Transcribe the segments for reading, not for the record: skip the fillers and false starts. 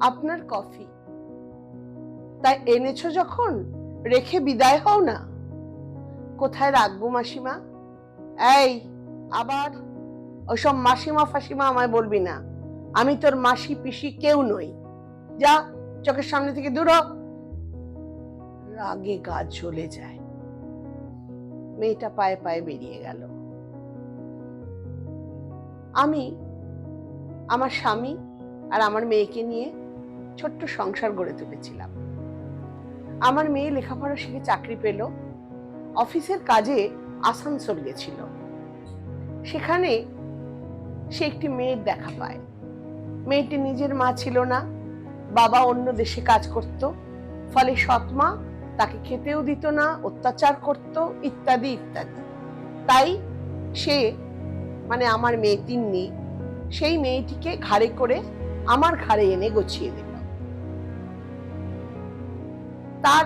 আপনার কফি, তাই এনেছো যখন রেখে বিদায় হও না। কোথায় রাখবো মাসিমা? এই, আবার ওসব মাসিমা ফাসিমা আমায় বলবি না। আমি তোর মাসি পিসি কেউ নই। যা, চোখের সামনে থেকে দূর হ। রাগে গা জ্বলে যায়। মেয়েটা পায়ে পায়ে বেরিয়ে গেল। আমি আমার স্বামী আর আমার মেয়েকে নিয়ে ছোট্ট সংসার গড়ে তুলেছিলাম। আমার মেয়ে লেখাপড়া শিখে চাকরি পেল, অফিসের কাজে আসানসোল গেছিল। সেখানে সে একটি মেয়ের দেখা পায়। মেয়েটি নিজের মা ছিল না, বাবা অন্য দেশে কাজ করত, ফলে সৎমা তাকে খেতেও দিত না, অত্যাচার করত, ইত্যাদি ইত্যাদি। তাই সে, মানে আমার মেয়ে তিন্নি, সেই মেয়েটিকে ঘাড়ে করে আমার ঘাড়ে এনে গছিয়ে দিল। তার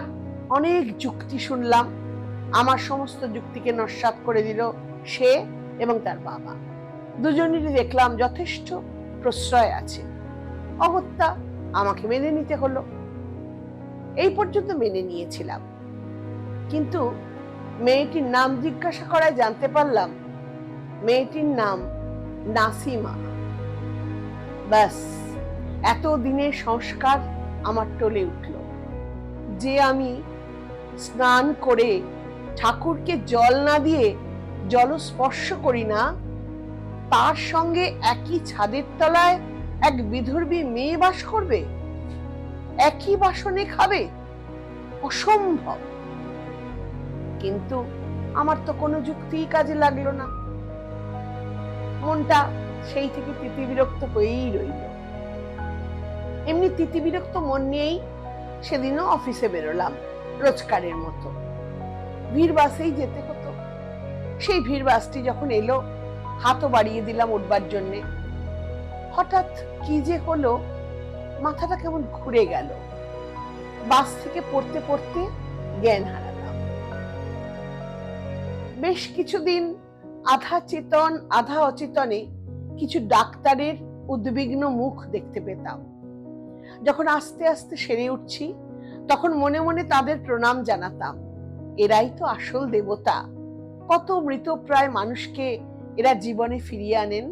অনেক যুক্তি শুনলাম, আমার সমস্ত যুক্তিকে নস্যাৎ করে দিল সে এবং তার বাবা। দুজনেরই দেখলাম যথেষ্ট প্রশ্রয় আছে। অগত্যা আমাকে মেনে নিতে হলো। এই পর্যন্ত মেনে নিয়েছিলাম, কিন্তু মেয়েটির নাম জিজ্ঞাসা করায় জানতে পারলাম মেয়েটির নাম নাসিমা। ব্যাস, এতদিনের সংস্কার আমার টলে উঠল। যে আমি স্নান করে ঠাকুরকে জল না দিয়ে জল স্পর্শ করি না, তার সঙ্গে একই ছাদের তলায় এক বিধর্মী মেয়ে বাস করবে, একই বাসনে খাবে, অসম্ভব। কিন্তু আমার তো কোনো যুক্তিই কাজে লাগলো না। মনটা সেই থেকে তিতিবিরক্ত হয়েই রইল। এমনি তিতিবিরক্ত মন নিয়েই সেদিনও অফিসে বেরোলাম রোজকারের মতো। ভিড় বাসেই যেতে হতো। সেই ভিড় বাসটি যখন এলো, হাতও বাড়িয়ে দিলাম উঠবার জন্যে। হঠাৎ কি যে হলো, মাথাটা কেমন ঘুরে গেল। বাস থেকে পড়তে পড়তে জ্ঞান হারালাম। বেশ কিছুদিন আধা চেতন আধা অচেতনে কিছু ডাক্তারের উদ্বিগ্ন মুখ দেখতে পেতাম। যখন আস্তে আস্তে সেরে উঠছি, তখন মনে মনে তাদের প্রণাম জানাতাম। এরাই তো আসল দেবতা। কত মৃতপ্রায় মানুষকে এরা জীবনে ফিরিয়ে আনেন।